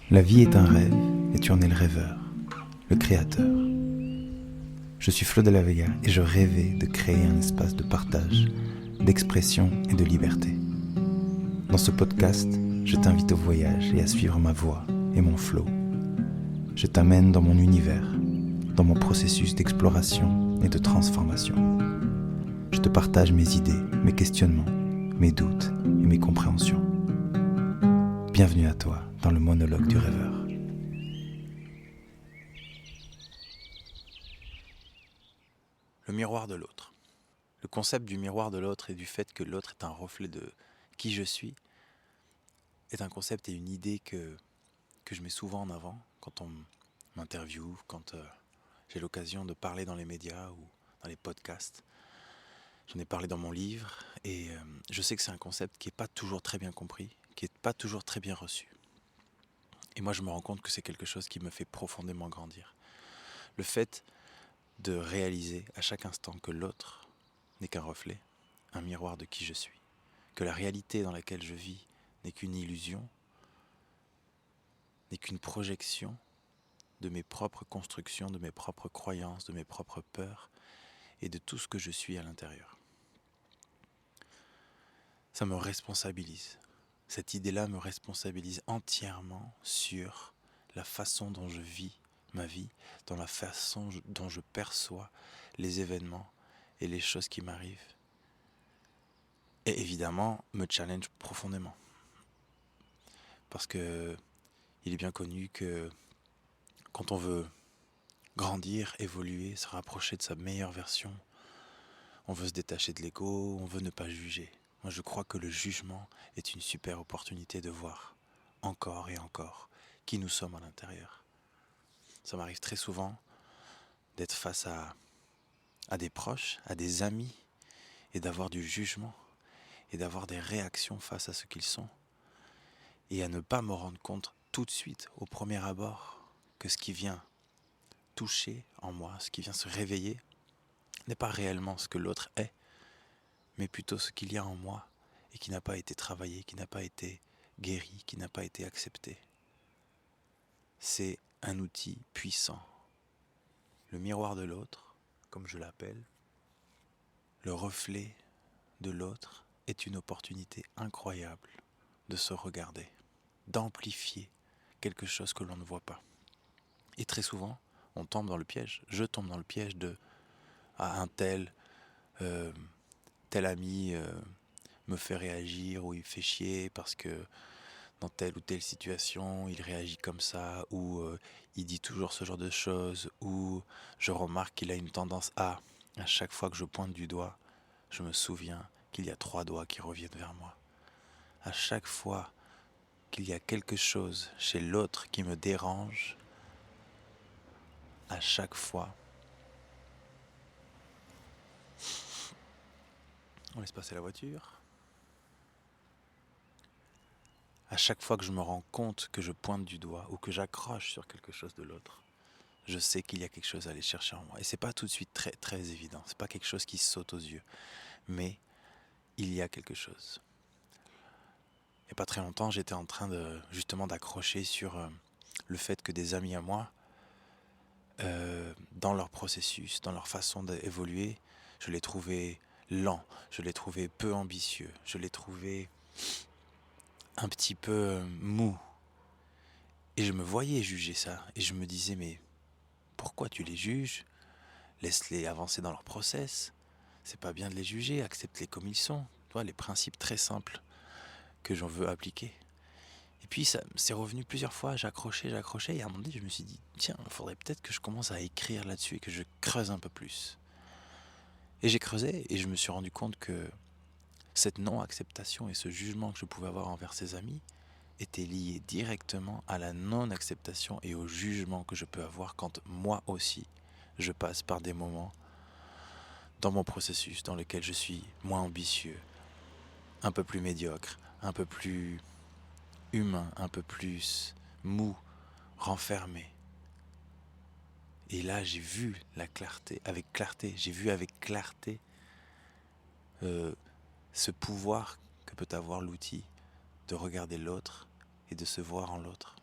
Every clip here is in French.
La vie est un rêve et tu en es le rêveur, le créateur. Je suis Flo de la Vega et je rêvais de créer un espace de partage, d'expression et de liberté. Dans ce podcast, je t'invite au voyage et à suivre ma voix et mon flow. Je t'amène dans mon univers, dans mon processus d'exploration et de transformation. Je te partage mes idées, mes questionnements, mes doutes et mes compréhensions. Bienvenue à toi dans le monologue du rêveur. Le miroir de l'autre. Le concept du miroir de l'autre et du fait que l'autre est un reflet de qui je suis est un concept et une idée que je mets souvent en avant quand on m'interviewe, quand j'ai l'occasion de parler dans les médias ou dans les podcasts. J'en ai parlé dans mon livre et je sais que c'est un concept qui n'est pas toujours très bien compris, qui n'est pas toujours très bien reçu. Et moi je me rends compte que c'est quelque chose qui me fait profondément grandir. Le fait de réaliser à chaque instant que l'autre n'est qu'un reflet, un miroir de qui je suis, que la réalité dans laquelle je vis n'est qu'une illusion, n'est qu'une projection de mes propres constructions, de mes propres croyances, de mes propres peurs et de tout ce que je suis à l'intérieur. Ça me responsabilise. Cette idée-là me responsabilise entièrement sur la façon dont je vis ma vie, dans la façon dont je perçois les événements et les choses qui m'arrivent. Et évidemment, me challenge profondément. Parce que il est bien connu que quand on veut grandir, évoluer, se rapprocher de sa meilleure version, on veut se détacher de l'ego, on veut ne pas juger. Moi, je crois que le jugement est une super opportunité de voir encore et encore qui nous sommes à l'intérieur. Ça m'arrive très souvent d'être face à des proches, à des amis, et d'avoir du jugement, et d'avoir des réactions face à ce qu'ils sont, et à ne pas me rendre compte tout de suite, au premier abord, que ce qui vient toucher en moi, ce qui vient se réveiller, n'est pas réellement ce que l'autre est, mais plutôt ce qu'il y a en moi et qui n'a pas été travaillé, qui n'a pas été guéri, qui n'a pas été accepté. C'est un outil puissant. Le miroir de l'autre, comme je l'appelle, le reflet de l'autre est une opportunité incroyable de se regarder, d'amplifier quelque chose que l'on ne voit pas. Et très souvent, on tombe dans le piège, je tombe dans le piège de un tel ami me fait réagir ou il fait chier parce que dans telle ou telle situation, il réagit comme ça, ou il dit toujours ce genre de choses, ou je remarque qu'il a une tendance à chaque fois que je pointe du doigt, je me souviens qu'il y a 3 doigts qui reviennent vers moi. À chaque fois qu'il y a quelque chose chez l'autre qui me dérange, à chaque fois, on laisse passer la voiture. À chaque fois que je me rends compte que je pointe du doigt ou que j'accroche sur quelque chose de l'autre, je sais qu'il y a quelque chose à aller chercher en moi. Et c'est pas tout de suite très, très évident. C'est pas quelque chose qui saute aux yeux. Mais il y a quelque chose. Il n'y a pas très longtemps, j'étais en train justement d'accrocher sur le fait que des amis à moi, dans leur processus, dans leur façon d'évoluer, je les trouvais lents, je les trouvais peu ambitieux, je les trouvais un petit peu mous. Et je me voyais juger ça. Et je me disais, mais pourquoi tu les juges ? Laisse-les avancer dans leur process. C'est pas bien de les juger, accepte-les comme ils sont. Tu vois, les principes très simples que j'en veux appliquer. Et puis ça c'est revenu plusieurs fois, j'accrochais, et à un moment donné je me suis dit, tiens, il faudrait peut-être que je commence à écrire là-dessus et que je creuse un peu plus. Et j'ai creusé et je me suis rendu compte que cette non-acceptation et ce jugement que je pouvais avoir envers ses amis étaient liés directement à la non-acceptation et au jugement que je peux avoir quand moi aussi je passe par des moments dans mon processus dans lequel je suis moins ambitieux, un peu plus médiocre, un peu plus humain, un peu plus mou, renfermé. Et là, j'ai vu la clarté, j'ai vu avec clarté ce pouvoir que peut avoir l'outil de regarder l'autre et de se voir en l'autre.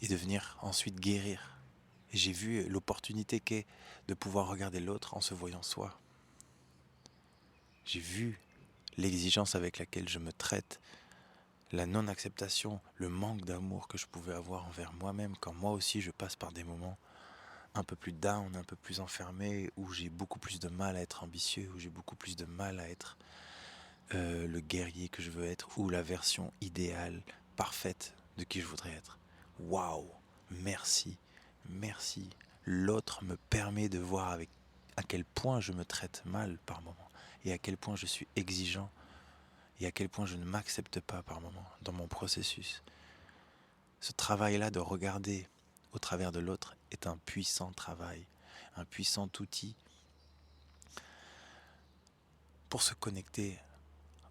et de venir ensuite guérir. Et j'ai vu l'opportunité qu'est de pouvoir regarder l'autre en se voyant soi. J'ai vu l'exigence avec laquelle je me traite, la non-acceptation, le manque d'amour que je pouvais avoir envers moi-même quand moi aussi je passe par des moments un peu plus down, un peu plus enfermé, où j'ai beaucoup plus de mal à être ambitieux, où j'ai beaucoup plus de mal à être le guerrier que je veux être, ou la version idéale, parfaite de qui je voudrais être. Waouh, merci, merci. L'autre me permet de voir avec à quel point je me traite mal par moment, et à quel point je suis exigeant, et à quel point je ne m'accepte pas par moment dans mon processus. Ce travail-là de regarder au travers de l'autre est un puissant travail, un puissant outil pour se connecter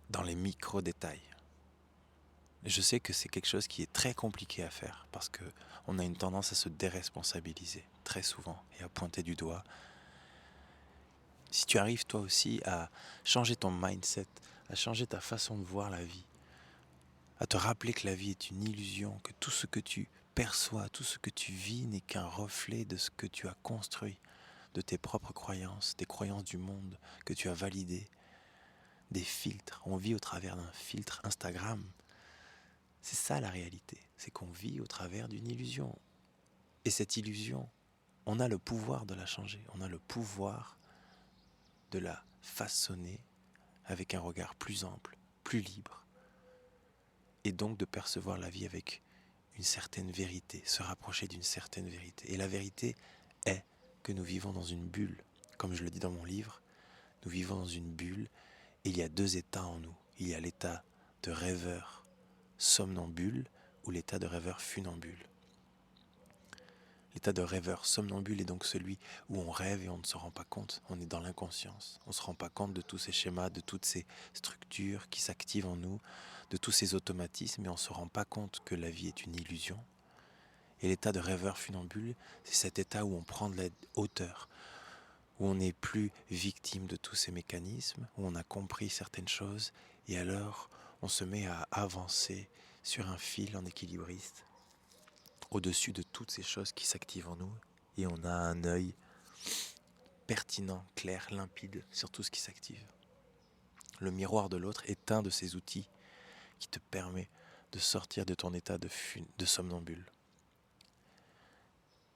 dans les micro-détails. Je sais que c'est quelque chose qui est très compliqué à faire parce que on a une tendance à se déresponsabiliser très souvent et à pointer du doigt. Si tu arrives toi aussi à changer ton mindset, à changer ta façon de voir la vie, à te rappeler que la vie est une illusion, que tout ce que tu perçois, tout ce que tu vis n'est qu'un reflet de ce que tu as construit, de tes propres croyances, des croyances du monde que tu as validées, des filtres. On vit au travers d'un filtre Instagram. C'est ça la réalité, c'est qu'on vit au travers d'une illusion. Et cette illusion, on a le pouvoir de la changer, on a le pouvoir de la façonner avec un regard plus ample, plus libre, et donc de percevoir la vie avec une certaine vérité, se rapprocher d'une certaine vérité. Et la vérité est que nous vivons dans une bulle. Comme je le dis dans mon livre, nous vivons dans une bulle et il y a deux états en nous. Il y a l'état de rêveur somnambule ou l'état de rêveur funambule. L'état de rêveur somnambule est donc celui où on rêve et on ne se rend pas compte, on est dans l'inconscience. On ne se rend pas compte de tous ces schémas, de toutes ces structures qui s'activent en nous, de tous ces automatismes, et on ne se rend pas compte que la vie est une illusion. Et l'état de rêveur funambule, c'est cet état où on prend de la hauteur, où on n'est plus victime de tous ces mécanismes, où on a compris certaines choses, et alors on se met à avancer sur un fil en équilibriste, au-dessus de toutes ces choses qui s'activent en nous, et on a un œil pertinent, clair, limpide sur tout ce qui s'active. Le miroir de l'autre est un de ces outils qui te permet de sortir de ton état de somnambule.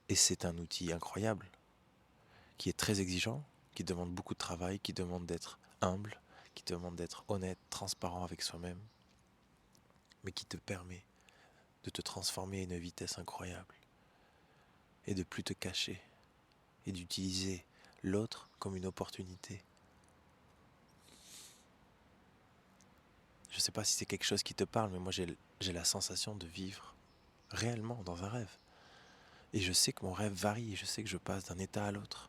Et c'est un outil incroyable, qui est très exigeant, qui demande beaucoup de travail, qui demande d'être humble, qui demande d'être honnête, transparent avec soi-même, mais qui te permet de te transformer à une vitesse incroyable et de plus te cacher et d'utiliser l'autre comme une opportunité. Je ne sais pas si c'est quelque chose qui te parle, mais moi j'ai la sensation de vivre réellement dans un rêve. Et je sais que mon rêve varie, et je sais que je passe d'un état à l'autre.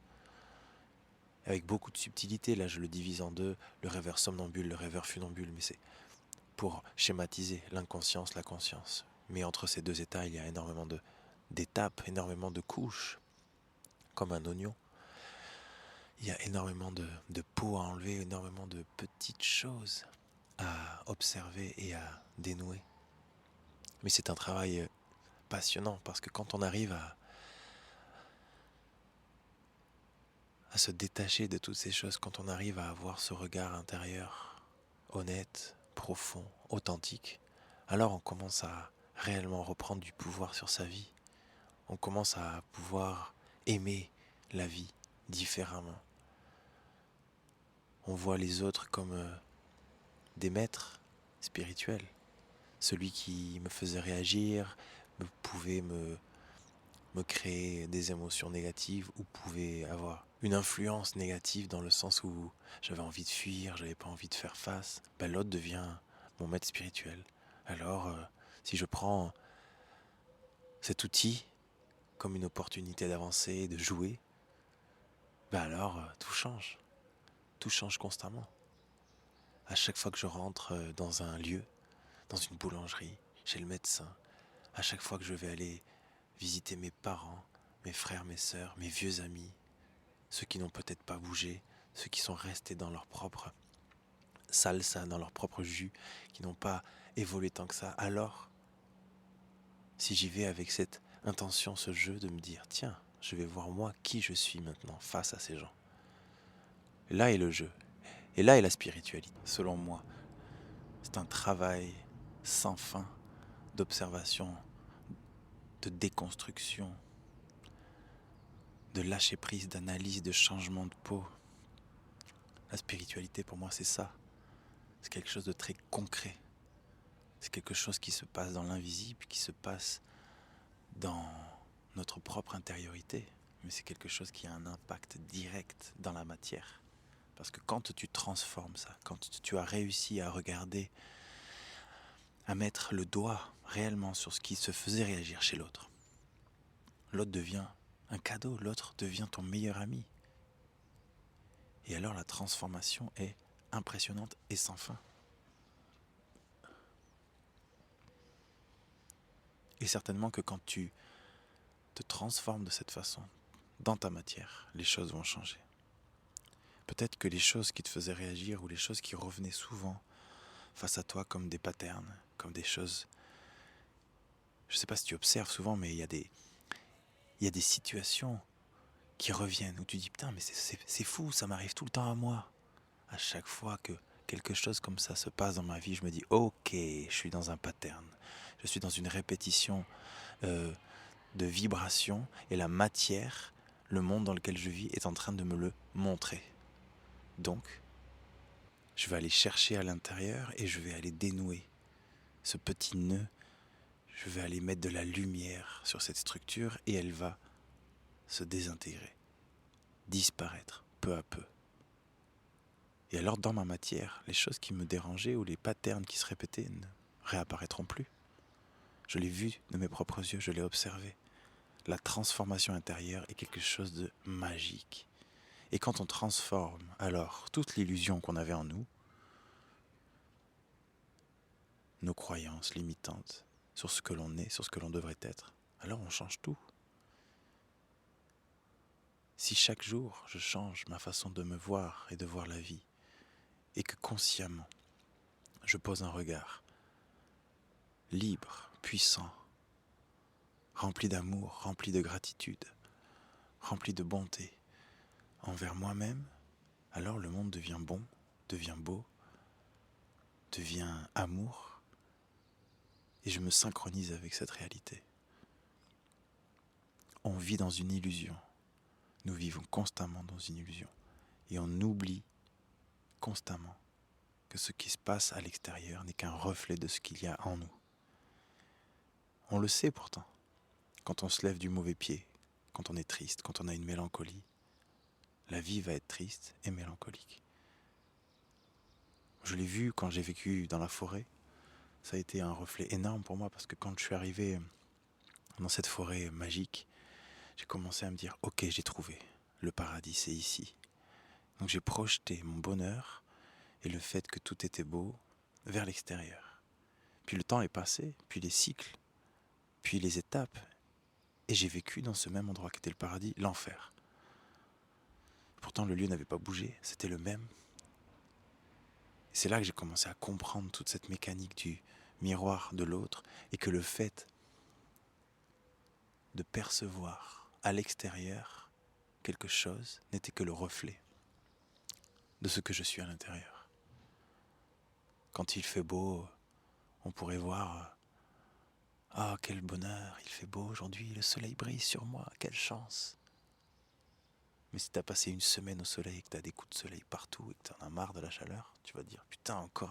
Avec beaucoup de subtilité, là je le divise en deux, le rêveur somnambule, le rêveur funambule, mais c'est pour schématiser l'inconscience, la conscience. Mais entre ces deux états, il y a énormément d'étapes, énormément de couches, comme un oignon. Il y a énormément de peau à enlever, énormément de petites choses à observer et à dénouer. Mais c'est un travail passionnant parce que quand on arrive à se détacher de toutes ces choses, quand on arrive à avoir ce regard intérieur honnête, profond, authentique, alors on commence à réellement reprendre du pouvoir sur sa vie. On commence à pouvoir aimer la vie différemment. On voit les autres comme des maîtres spirituels. Celui qui me faisait réagir, pouvait me créer des émotions négatives ou pouvait avoir une influence négative dans le sens où j'avais envie de fuir, j'avais pas envie de faire face. L'autre devient mon maître spirituel. Alors, si je prends cet outil comme une opportunité d'avancer, de jouer, alors tout change. Tout change constamment. À chaque fois que je rentre dans un lieu, dans une boulangerie, chez le médecin, à chaque fois que je vais aller visiter mes parents, mes frères, mes sœurs, mes vieux amis, ceux qui n'ont peut-être pas bougé, ceux qui sont restés dans leur propre salsa, dans leur propre jus, qui n'ont pas évolué tant que ça, alors, si j'y vais avec cette intention, ce jeu de me dire, tiens, je vais voir moi qui je suis maintenant face à ces gens. Et là est le jeu. Et là est la spiritualité. Selon moi, c'est un travail sans fin d'observation, de déconstruction, de lâcher prise, d'analyse, de changement de peau. La spiritualité pour moi c'est ça. C'est quelque chose de très concret. C'est quelque chose qui se passe dans l'invisible, qui se passe dans notre propre intériorité. Mais c'est quelque chose qui a un impact direct dans la matière. Parce que quand tu transformes ça, quand tu as réussi à regarder, à mettre le doigt réellement sur ce qui se faisait réagir chez l'autre, l'autre devient un cadeau, l'autre devient ton meilleur ami. Et alors la transformation est impressionnante et sans fin. Et certainement que quand tu te transformes de cette façon, dans ta matière, les choses vont changer. Peut-être que les choses qui te faisaient réagir ou les choses qui revenaient souvent face à toi comme des patterns, comme des choses... Je ne sais pas si tu observes souvent, mais il y a des situations qui reviennent où tu dis putain mais c'est fou, ça m'arrive tout le temps à moi. À chaque fois que quelque chose comme ça se passe dans ma vie, je me dis ok, je suis dans un pattern, je suis dans une répétition de vibrations et la matière, le monde dans lequel je vis est en train de me le montrer. Donc, je vais aller chercher à l'intérieur et je vais aller dénouer ce petit nœud, je vais aller mettre de la lumière sur cette structure et elle va se désintégrer, disparaître peu à peu. Et alors dans ma matière, les choses qui me dérangeaient ou les patterns qui se répétaient ne réapparaîtront plus. Je l'ai vu de mes propres yeux, je l'ai observé. La transformation intérieure est quelque chose de magique. Et quand on transforme alors toute l'illusion qu'on avait en nous, nos croyances limitantes sur ce que l'on est, sur ce que l'on devrait être, alors on change tout. Si chaque jour je change ma façon de me voir et de voir la vie, et que consciemment je pose un regard libre, puissant, rempli d'amour, rempli de gratitude, rempli de bonté envers moi-même, alors le monde devient bon, devient beau, devient amour, et je me synchronise avec cette réalité. On vit dans une illusion, nous vivons constamment dans une illusion, et on oublie constamment que ce qui se passe à l'extérieur n'est qu'un reflet de ce qu'il y a en nous. On le sait pourtant, quand on se lève du mauvais pied, quand on est triste, quand on a une mélancolie, la vie va être triste et mélancolique. Je l'ai vu quand j'ai vécu dans la forêt, ça a été un reflet énorme pour moi parce que quand je suis arrivé dans cette forêt magique, j'ai commencé à me dire ok, j'ai trouvé, le paradis c'est ici. Donc j'ai projeté mon bonheur et le fait que tout était beau vers l'extérieur. Puis le temps est passé, puis les cycles, puis les étapes, et j'ai vécu dans ce même endroit qui était le paradis, l'enfer. Pourtant le lieu n'avait pas bougé, c'était le même. Et c'est là que j'ai commencé à comprendre toute cette mécanique du miroir de l'autre et que le fait de percevoir à l'extérieur quelque chose n'était que le reflet de ce que je suis à l'intérieur. Quand il fait beau, on pourrait voir ah, quel bonheur, il fait beau aujourd'hui, le soleil brille sur moi, quelle chance. Mais si t'as passé une semaine au soleil et que t'as des coups de soleil partout et que t'en as marre de la chaleur, tu vas te dire putain, encore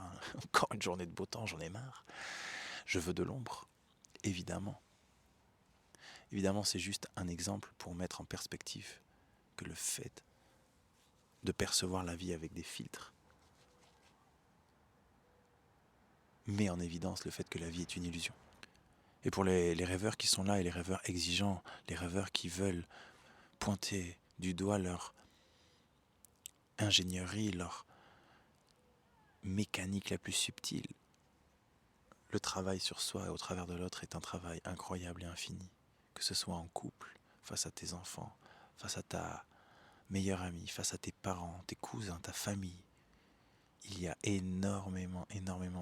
une journée de beau temps, j'en ai marre. Je veux de l'ombre, évidemment. Évidemment, c'est juste un exemple pour mettre en perspective que le fait de percevoir la vie avec des filtres met en évidence le fait que la vie est une illusion. Et pour les rêveurs qui sont là et les rêveurs exigeants, les rêveurs qui veulent pointer du doigt leur ingénierie, leur mécanique la plus subtile, le travail sur soi et au travers de l'autre est un travail incroyable et infini. Que ce soit en couple, face à tes enfants, face à ta meilleure amie, face à tes parents, tes cousins, ta famille. Il y a énormément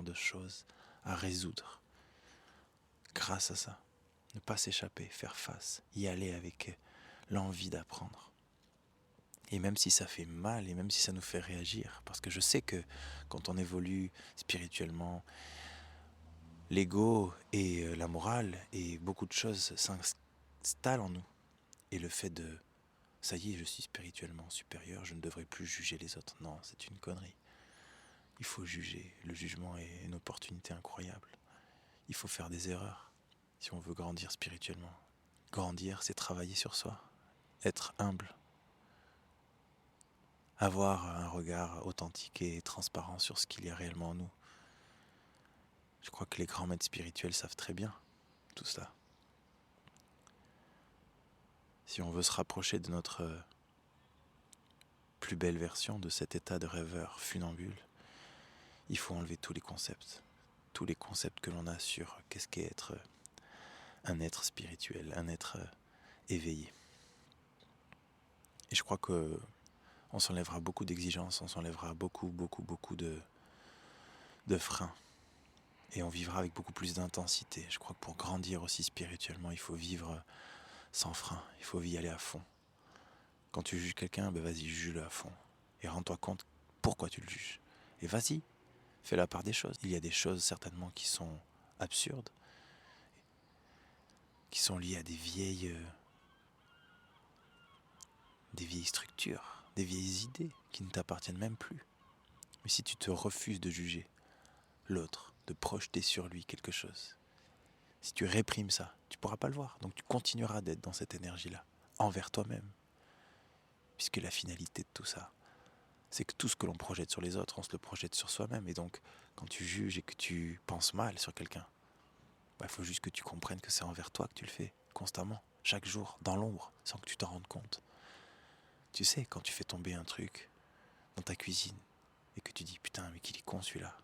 de choses à résoudre grâce à ça. Ne pas s'échapper, faire face, y aller avec l'envie d'apprendre. Et même si ça fait mal, et même si ça nous fait réagir, parce que je sais que quand on évolue spirituellement, l'ego et la morale et beaucoup de choses s'installent en nous. Et le fait de ça y est, je suis spirituellement supérieur, je ne devrais plus juger les autres. Non, c'est une connerie. Il faut juger. Le jugement est une opportunité incroyable. Il faut faire des erreurs si on veut grandir spirituellement. Grandir, c'est travailler sur soi, être humble, avoir un regard authentique et transparent sur ce qu'il y a réellement en nous. Je crois que les grands maîtres spirituels savent très bien tout cela. Si on veut se rapprocher de notre plus belle version, de cet état de rêveur funambule, il faut enlever tous les concepts que l'on a sur qu'est-ce qu'est être un être spirituel, un être éveillé. Et je crois que on s'enlèvera beaucoup d'exigences, on s'enlèvera beaucoup de freins. Et on vivra avec beaucoup plus d'intensité. Je crois que pour grandir aussi spirituellement, il faut vivre sans frein, il faut y aller à fond. Quand tu juges quelqu'un, vas-y, juge-le à fond. Et rends-toi compte pourquoi tu le juges. Et vas-y, fais la part des choses. Il y a des choses certainement qui sont absurdes, qui sont liées à des vieilles structures, des vieilles idées qui ne t'appartiennent même plus. Mais si tu te refuses de juger l'autre, de projeter sur lui quelque chose, si tu réprimes ça, tu ne pourras pas le voir. Donc tu continueras d'être dans cette énergie-là, envers toi-même. Puisque la finalité de tout ça, c'est que tout ce que l'on projette sur les autres, on se le projette sur soi-même. Et donc, quand tu juges et que tu penses mal sur quelqu'un, il faut juste que tu comprennes que c'est envers toi que tu le fais, constamment, chaque jour, dans l'ombre, sans que tu t'en rendes compte. Tu sais, quand tu fais tomber un truc dans ta cuisine, et que tu dis, putain, mais qu'il est con celui-là,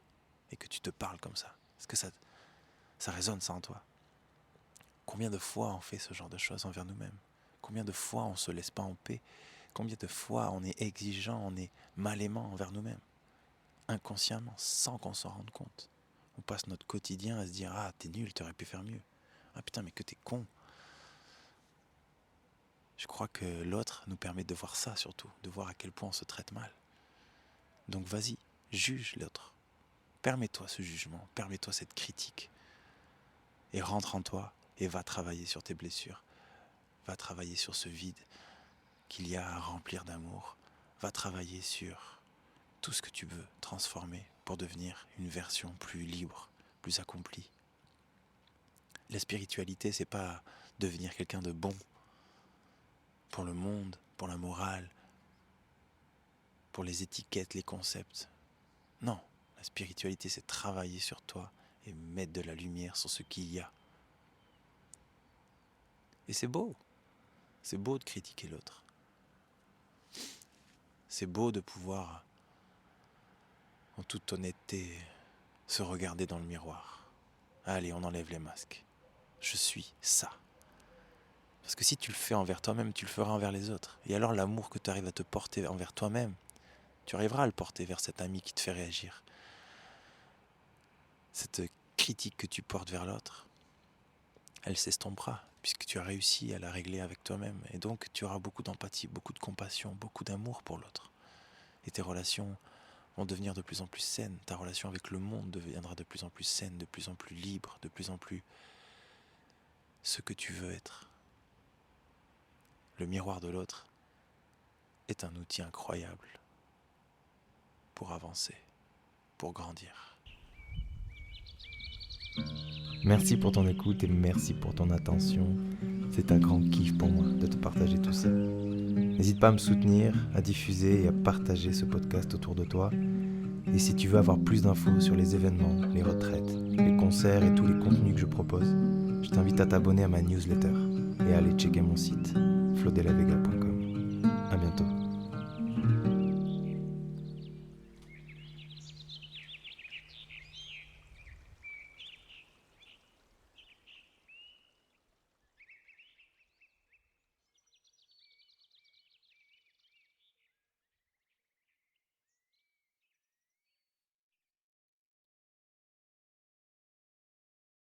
et que tu te parles comme ça, est-ce que ça résonne ça en toi? Combien de fois on fait ce genre de choses envers nous-mêmes? Combien de fois on ne se laisse pas en paix? Combien de fois on est exigeant, on est mal aimant envers nous-mêmes? Inconsciemment, sans qu'on s'en rende compte. On passe notre quotidien à se dire, ah, t'es nul, t'aurais pu faire mieux. Ah putain, mais que t'es con. Je crois que l'autre nous permet de voir ça surtout, de voir à quel point on se traite mal. Donc vas-y, juge l'autre. Permets-toi ce jugement, permets-toi cette critique. Et rentre en toi et va travailler sur tes blessures. Va travailler sur ce vide qu'il y a à remplir d'amour. Va travailler sur tout ce que tu veux transformer pour devenir une version plus libre, plus accomplie. La spiritualité, c'est pas devenir quelqu'un de bon pour le monde, pour la morale, pour les étiquettes, les concepts. Non, la spiritualité, c'est travailler sur toi et mettre de la lumière sur ce qu'il y a. Et c'est beau de critiquer l'autre. C'est beau de pouvoir, en toute honnêteté, se regarder dans le miroir. Allez, on enlève les masques. Je suis ça. Parce que si tu le fais envers toi-même, tu le feras envers les autres. Et alors l'amour que tu arrives à te porter envers toi-même, tu arriveras à le porter vers cet ami qui te fait réagir. Cette critique que tu portes vers l'autre, elle s'estompera, puisque tu as réussi à la régler avec toi-même. Et donc tu auras beaucoup d'empathie, beaucoup de compassion, beaucoup d'amour pour l'autre. Et tes relations vont devenir de plus en plus saines. Ta relation avec le monde deviendra de plus en plus saine, de plus en plus libre, de plus en plus ce que tu veux être. Le miroir de l'autre est un outil incroyable pour avancer, pour grandir. Merci pour ton écoute et merci pour ton attention. C'est un grand kiff pour moi de te partager tout ça. N'hésite pas à me soutenir, à diffuser et à partager ce podcast autour de toi. Et si tu veux avoir plus d'infos sur les événements, les retraites, les concerts et tous les contenus que je propose, je t'invite à t'abonner à ma newsletter et à aller checker mon site flodelavega.com.